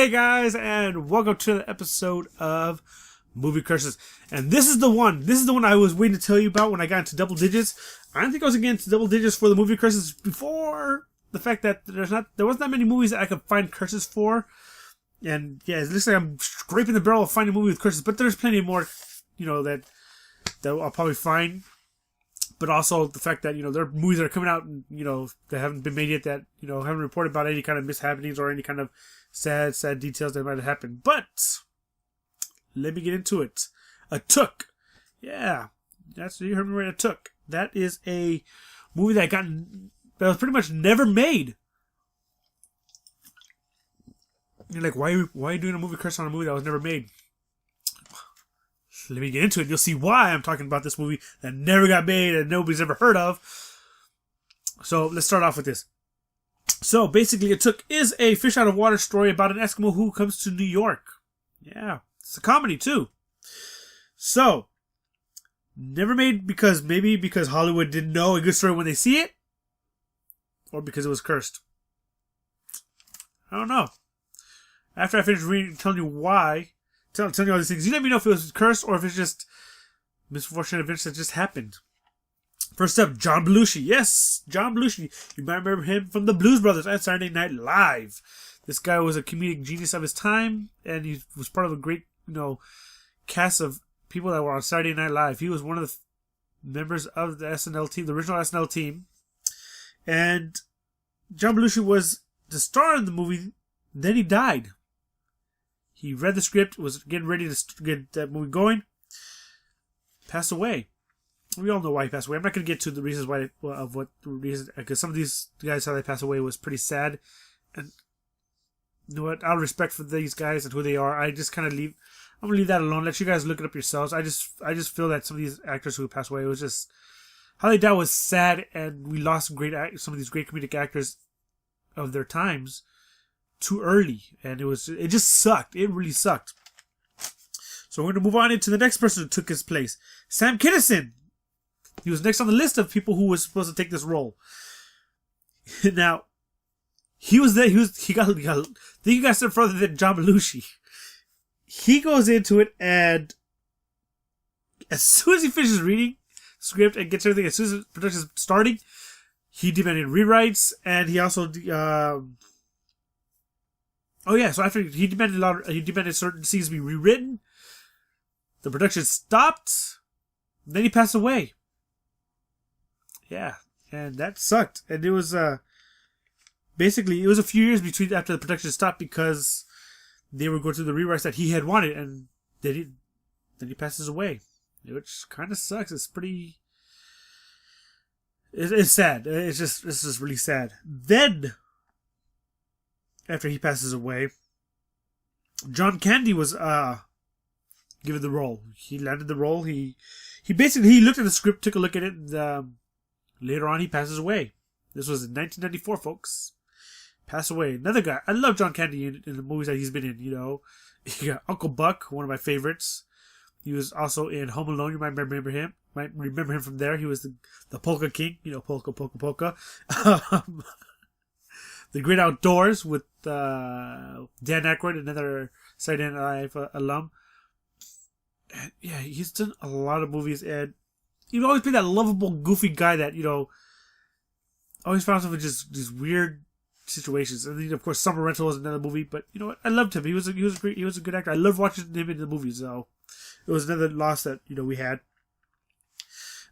Hey guys, and welcome to the episode of Movie Curses. And this is the one I was waiting to tell you about when I got into double digits. I don't think I was getting into double digits for the movie curses before the fact that there wasn't that many movies that I could find curses for. And yeah, it looks like I'm scraping the barrel of finding a movie with curses, but there's plenty more, that I'll probably find. But also the fact that, there are movies that are coming out, and, that haven't been made yet that, haven't reported about any kind of mishappenings or any kind of sad details that might have happened. But let me get into it. Atuk. Yeah. You heard me right, Atuk. That is a movie that was pretty much never made. You're like, why are you doing a movie curse on a movie that was never made? Let me get into it. You'll see why I'm talking about this movie that never got made and nobody's ever heard of. So let's start off with this. So basically, Atuk is a fish out of water story about an Eskimo who comes to New York. Yeah, it's a comedy too. So never made because Hollywood didn't know a good story when they see it, or because it was cursed. I don't know. After I finish reading, telling you why. Telling you all these things. You let me know if it was cursed or if it's just misfortunate events that just happened. First up, John Belushi. Yes, John Belushi. You might remember him from the Blues Brothers and Saturday Night Live. This guy was a comedic genius of his time, and he was part of a great, cast of people that were on Saturday Night Live. He was one of the members of the SNL team, the original SNL team. And John Belushi was the star in the movie. Then he died. He read the script, was getting ready to get that movie going, passed away. We all know why he passed away. I'm not going to get to the reasons because some of these guys, how they passed away was pretty sad. And you know what? Out of respect for these guys and who they are, I just kind of I'm going to leave that alone. Let you guys look it up yourselves. I just feel that some of these actors who passed away, it was just, how they died was sad, and we lost some of these great comedic actors of their times too early, and it just sucked. It really sucked. So we're going to move on into the next person who took his place, Sam Kinison. He was next on the list of people who was supposed to take this role. Now, he was there. He got a step further than John Belushi. He goes into it, and as soon as he finishes reading the script and gets everything, as soon as the production is starting, he demanded rewrites, and he also so after he demanded certain scenes be rewritten. The production stopped. Then he passed away. Yeah, and that sucked. And it was basically it was a few years after the production stopped because they were going through the rewrites that he had wanted, and then he passes away, which kind of sucks. It's pretty. It's sad. It's just really sad. Then, after he passes away, John Candy was given the role. He landed the role. He looked at the script, took a look at it, and later on he passes away. This was in 1994, folks. Passed away. Another guy. I love John Candy in the movies that he's been in. He got Uncle Buck, one of my favorites. He was also in Home Alone. You might remember him. From there. He was the Polka King. Polka, polka, polka. The Great Outdoors with Dan Aykroyd, another Saturday Night Live alum. And yeah, he's done a lot of movies, and he'd always be that lovable, goofy guy that, always found himself in just these weird situations. And then, of course, Summer Rental was another movie, but you know what? I loved him. He was a good actor. I loved watching him in the movies, so it was another loss that, we had.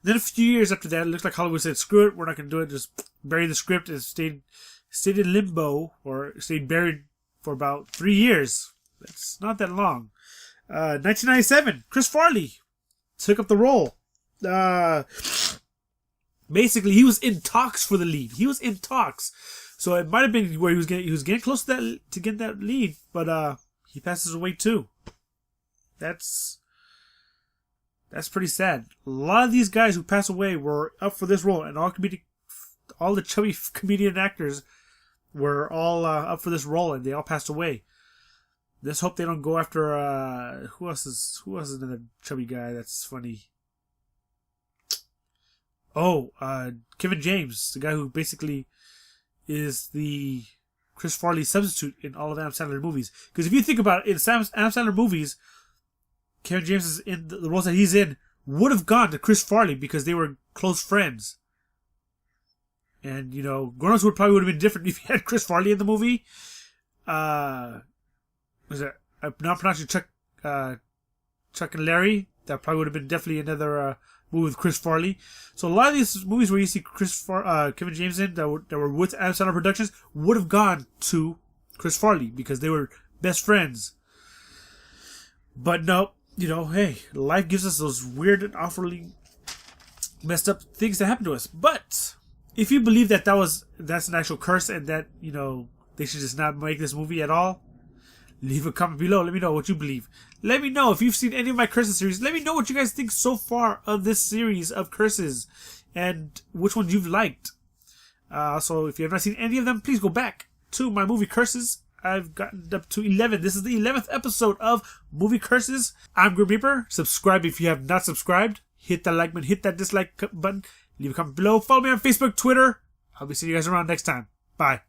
Then a few years after that, it looks like Hollywood said, screw it, we're not going to do it, just bury the script, and stayed in limbo, or stayed buried for about 3 years. That's not that long. 1997, Chris Farley took up the role. Basically, he was in talks for the lead. So it might have been where he was getting close to get that lead, but he passes away too. That's pretty sad. A lot of these guys who pass away were up for this role, and all the chubby comedian actors were all up for this role, and they all passed away. Let's hope they don't go after who else is another chubby guy that's funny. Kevin James, the guy who basically is the Chris Farley's substitute in all of Adam Sandler movies. Because if you think about it, in Adam Sandler movies, Kevin James is in the roles that he's in would have gone to Chris Farley because they were close friends. And, you know, Grown-Ups probably would have been different if you had Chris Farley in the movie. Was that, I'm not pronouncing Chuck and Larry. That probably would have been definitely another movie with Chris Farley. So a lot of these movies where you see Kevin James in that were with Adam Sandler Productions would have gone to Chris Farley because they were best friends. But no, you know, hey, life gives us those weird and awfully messed up things that happen to us. But if you believe that that's an actual curse and that, you know, they should just not make this movie at all, leave a comment below. Let me know what you believe. Let me know if you've seen any of my curses series. Let me know what you guys think so far of this series of curses and which ones you've liked. So if you have not seen any of them, please go back to my movie curses. I've gotten up to 11. This is the 11th episode of Movie Curses. I'm Grim Reaper. Subscribe if you have not subscribed. Hit that like button. Hit that dislike button. Leave a comment below. Follow me on Facebook, Twitter. I'll be seeing you guys around next time. Bye.